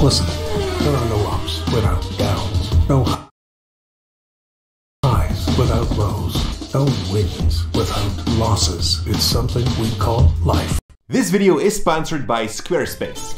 Listen, there are no ups without downs, no highs without lows, no wins without losses. It's something we call life. This video is sponsored by Squarespace.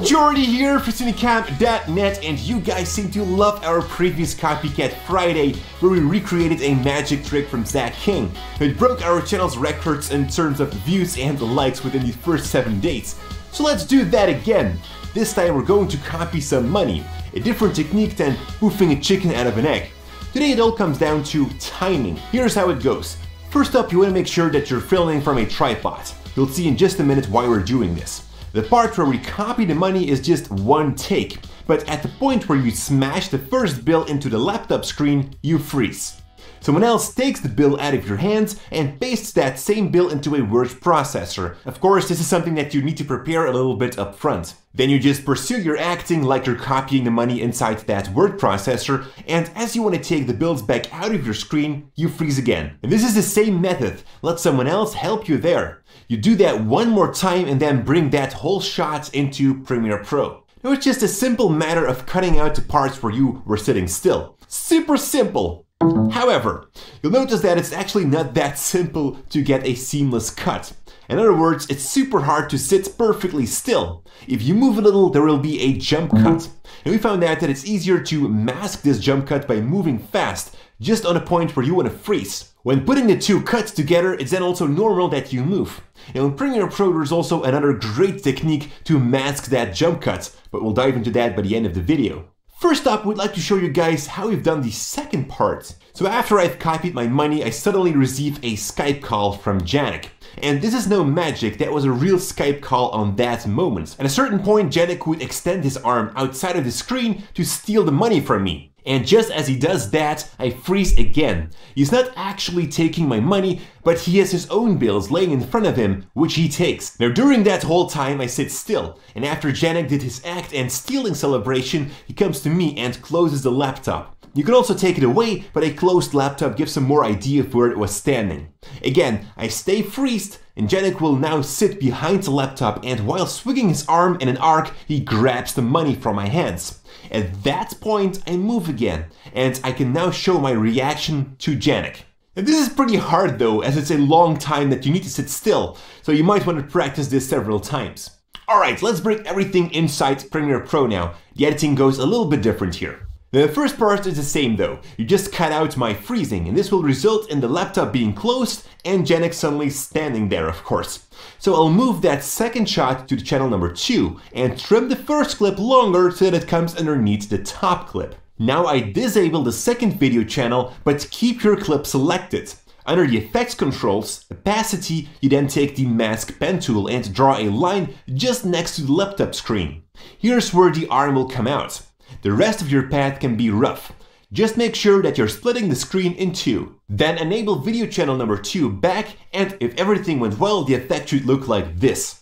Jordy here for Cinecamp.net, and you guys seem to love our previous Copycat Friday, where we recreated a magic trick from Zach King. It broke our channel's records in terms of views and likes within the first 7 days. So let's do that again. This time we're going to copy some money, a different technique than poofing a chicken out of an egg. Today it all comes down to timing. Here's how it goes. First up, you want to make sure that you're filming from a tripod. You'll see in just a minute why we're doing this. The part where we copy the money is just one take, but at the point where you smash the first bill into the laptop screen, you freeze. Someone else takes the bill out of your hands and pastes that same bill into a word processor. Of course, this is something that you need to prepare a little bit up front. Then you just pursue your acting like you're copying the money inside that word processor, and as you want to take the bills back out of your screen, you freeze again. And this is the same method. Let someone else help you there. You do that one more time and then bring that whole shot into Premiere Pro. Now it's just a simple matter of cutting out the parts where you were sitting still. Super simple! However, you'll notice that it's actually not that simple to get a seamless cut. In other words, it's super hard to sit perfectly still. If you move a little, there will be a jump cut. And we found out that it's easier to mask this jump cut by moving fast, just on a point where you want to freeze. When putting the two cuts together, it's then also normal that you move. Now in Premiere Pro, there's also another great technique to mask that jump cut, but we'll dive into that by the end of the video. First up, we'd like to show you guys how we've done the second part. So after I've copied my money, I suddenly receive a Skype call from Janek. And this is no magic, that was a real Skype call on that moment. At a certain point, Janek would extend his arm outside of the screen to steal the money from me. And just as he does that, I freeze again. He's not actually taking my money, but he has his own bills laying in front of him, which he takes. Now during that whole time I sit still, and after Janek did his act and stealing celebration, he comes to me and closes the laptop. You can also take it away, but a closed laptop gives some more idea of where it was standing. Again, I stay freezed, and Janek will now sit behind the laptop, and while swinging his arm in an arc, he grabs the money from my hands. At that point, I move again, and I can now show my reaction to Janek. And this is pretty hard though, as it's a long time that you need to sit still, so you might want to practice this several times. Alright, let's bring everything inside Premiere Pro now. The editing goes a little bit different here. The first part is the same though. You just cut out my freezing, and this will result in the laptop being closed and Janek suddenly standing there, of course. So I'll move that second shot to the channel number 2 and trim the first clip longer so that it comes underneath the top clip. Now I disable the second video channel, but keep your clip selected. Under the effects controls, opacity, you then take the mask pen tool and draw a line just next to the laptop screen. Here's where the arm will come out. The rest of your path can be rough. Just make sure that you're splitting the screen in two. Then enable video channel number 2 back, and if everything went well, the effect should look like this.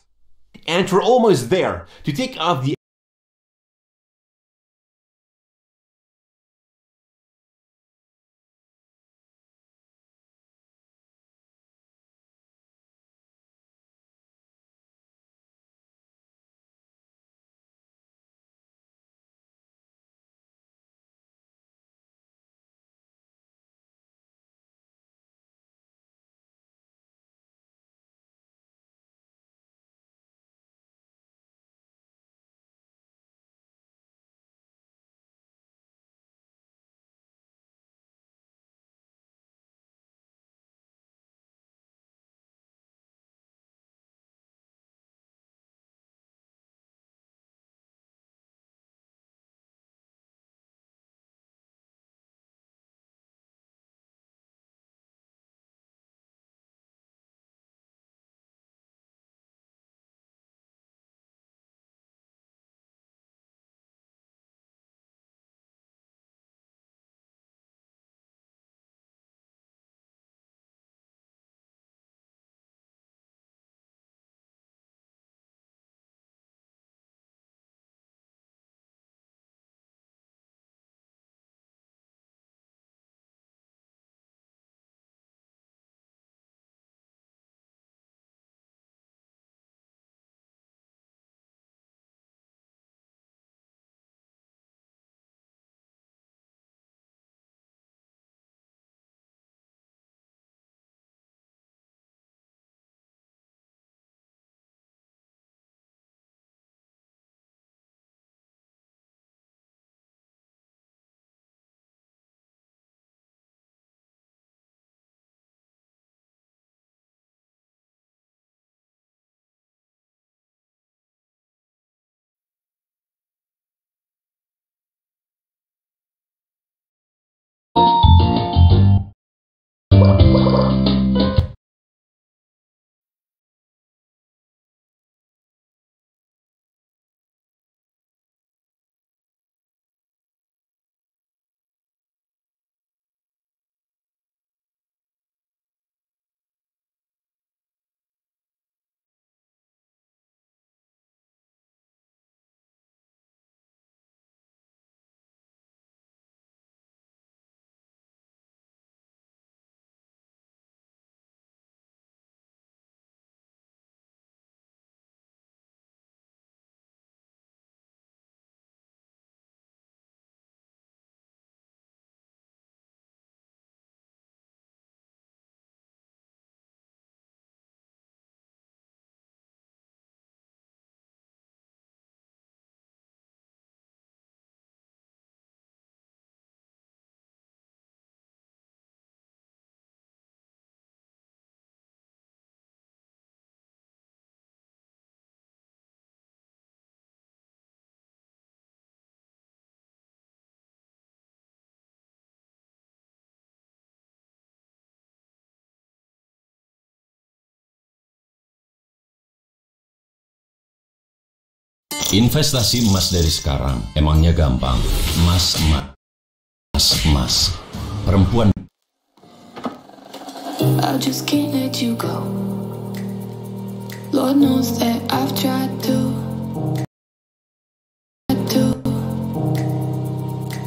And we're almost there. To take off the Investasi emas dari sekarang emangnya gampang. Emas. Perempuan. I just can't let you go. Lord knows that I've tried to.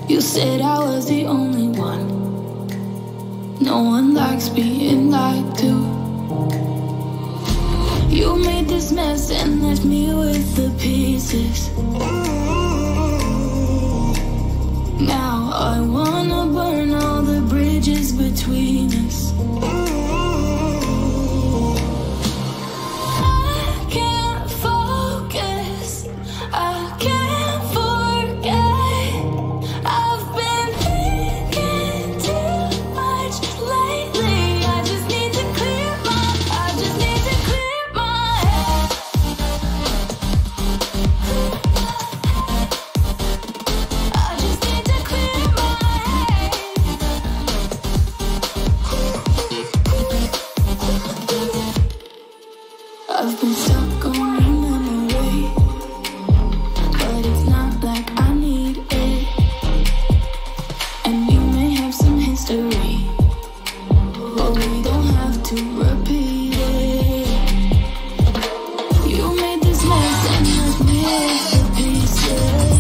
You said I was the only one. No one likes being lied to. You made this mess and left me with the pieces. Now I wanna burn all the bridges between us. I can't focus, I can't forget. I've been thinking too much lately. I just need to clear my head. I just need to clear my head. I've been stuck on your memory, but it's not like I need it. And you may have some history, but we don't have to repeat it. You made this mess and left me with the pieces.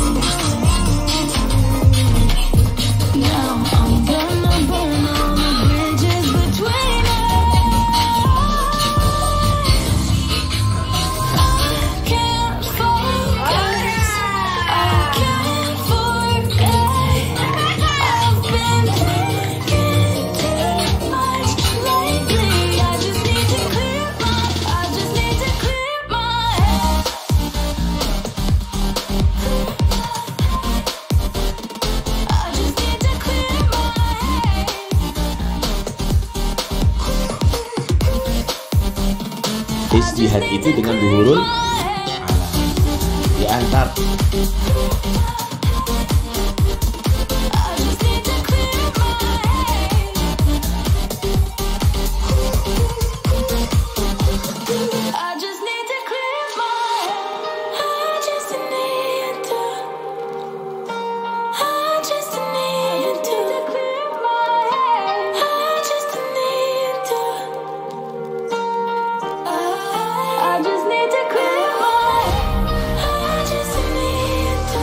Now I'm gonna burn all the bridges between us. I can't focus, I can't forget. I've been thinking too much lately. I just need to clear my head. I just need to clear my head. Istihad itu dengan duhurul diantar. I just need to clear my head. I just need to clear my head. I just need to clear my head. I just need to. I just need to clear my head. I just need to.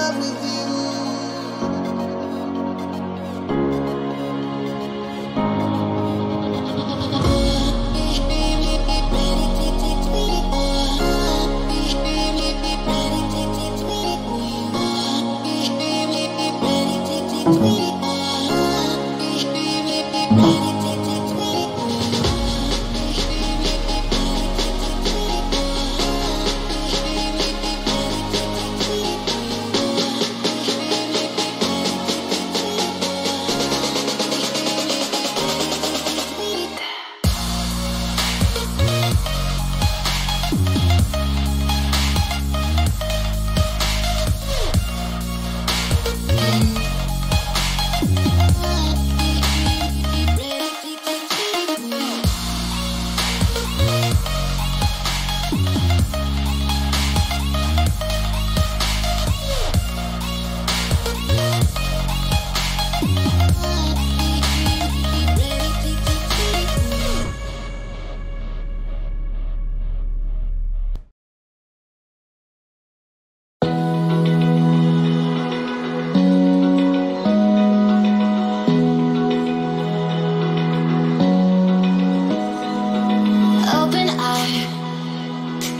love with you.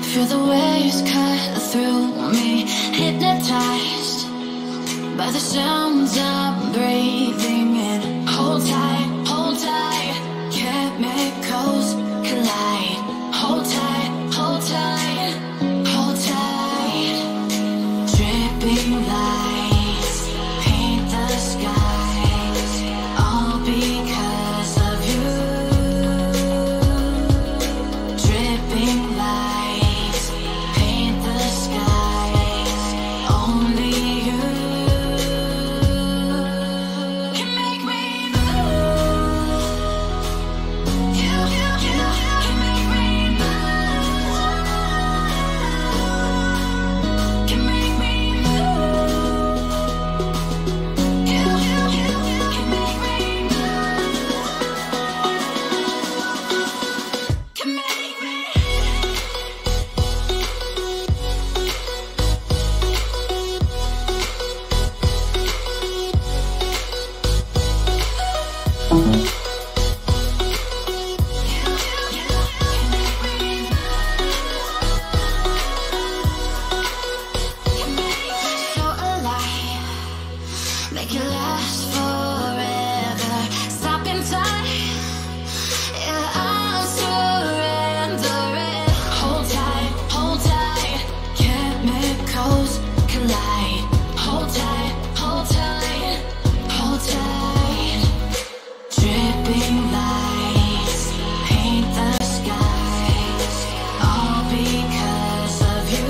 Feel the waves cut through me, hypnotized by the sounds I'm breathing in. Hold tight, chemicals collide. Hold tight, hold tight, hold tight. Dripping lights paint the skies, all because of you. Dripping lights paint the skies, only you can make me move. You can make me move. Can make me move. You can make me move. Can make me. So alive, make it last forever. Stop in time, yeah, I'll surrender it. Hold tight, chemicals collide. Hold tight, hold tight, hold tight. Dripping lights paint the skies, all because of you.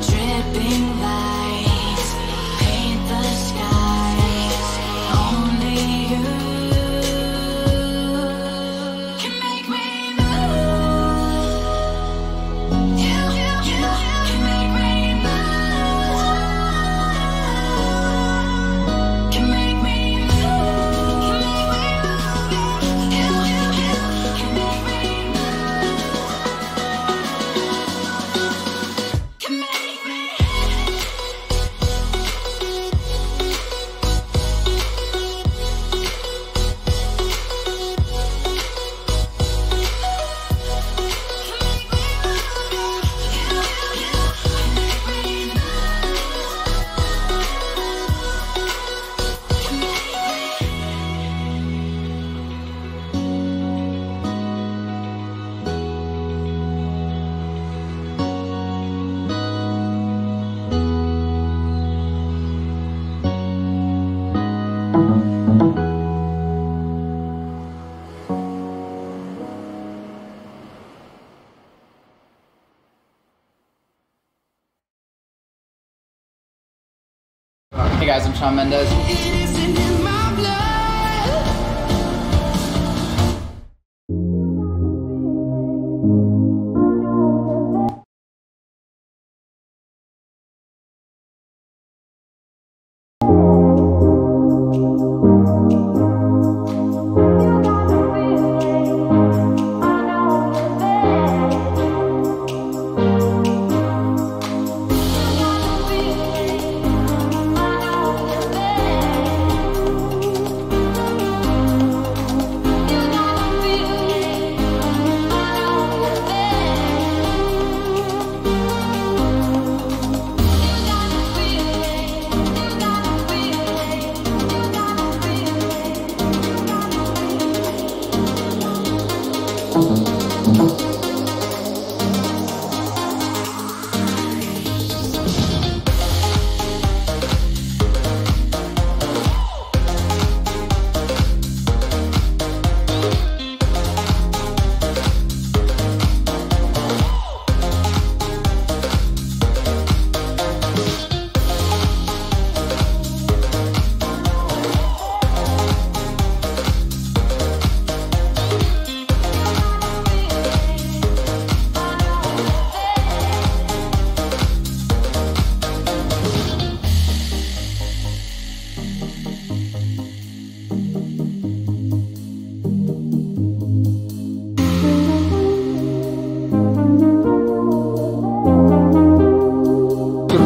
Dripping lights paint the skies, only you can make me move. You can make me move. Can make me move. You can make me move. Can make me. Hey guys, I'm Shawn Mendes. It isn't in my blood.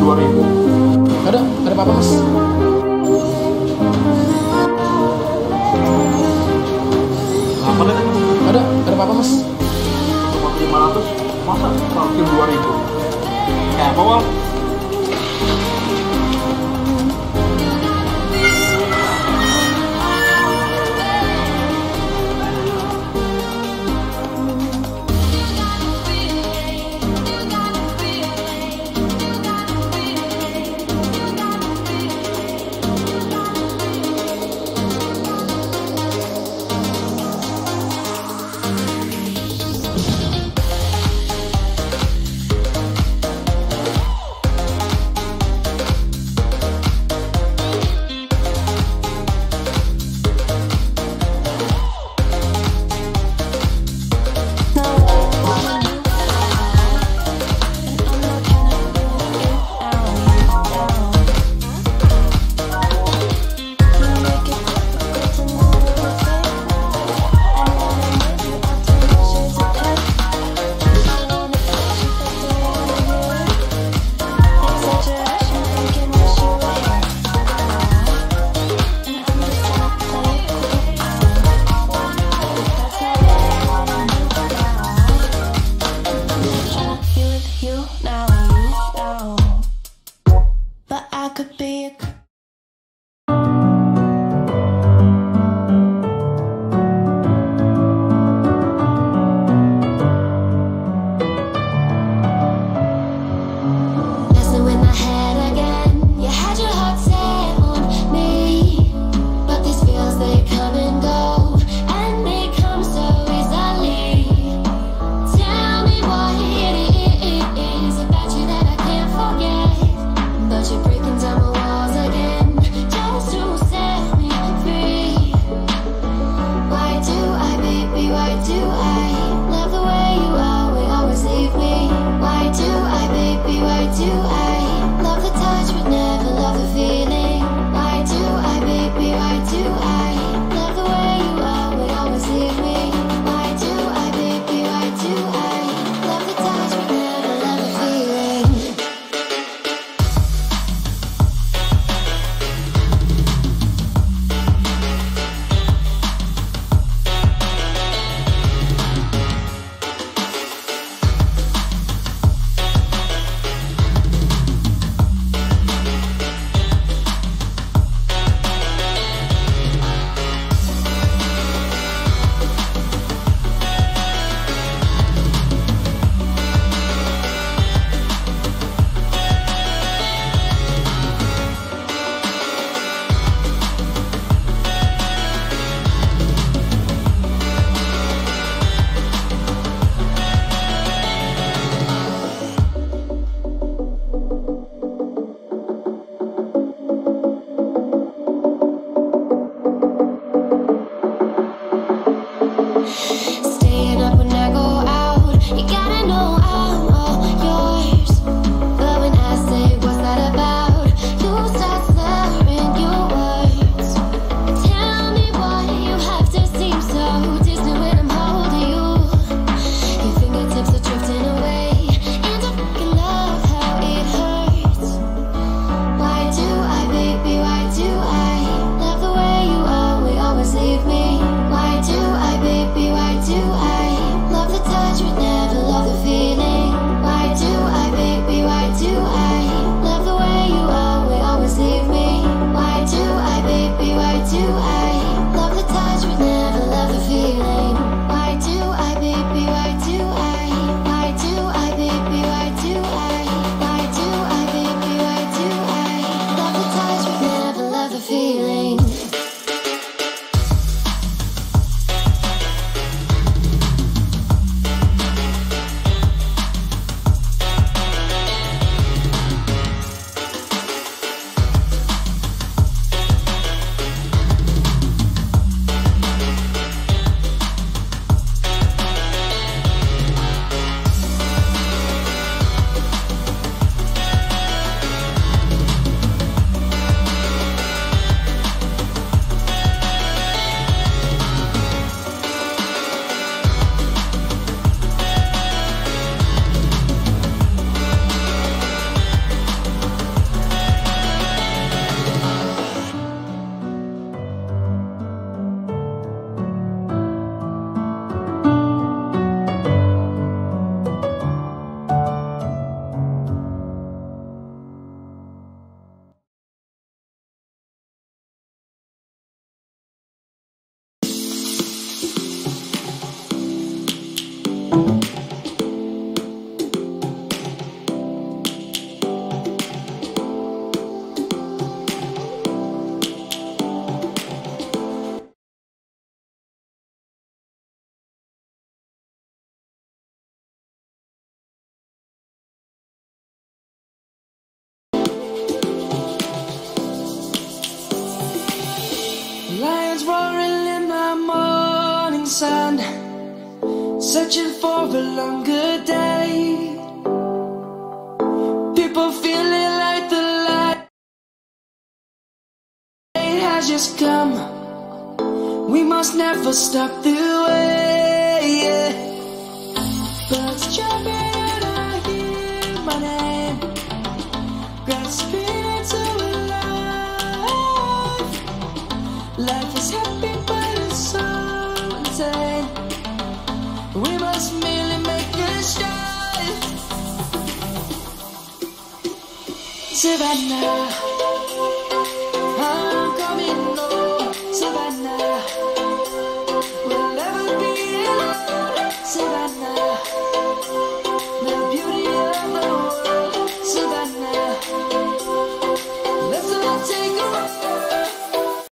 2000. Ada apa-apa mas? Apa nih? Ada apa-apa mas? 500, masa traktir 2000? Kayak apa Wal? sun, searching for a longer day. People feeling like the light has just come. We must never stop the way. Birds jumping and I hear my name, grasping into life. Life is happy but it's so insane. We must merely make a start. Savannah.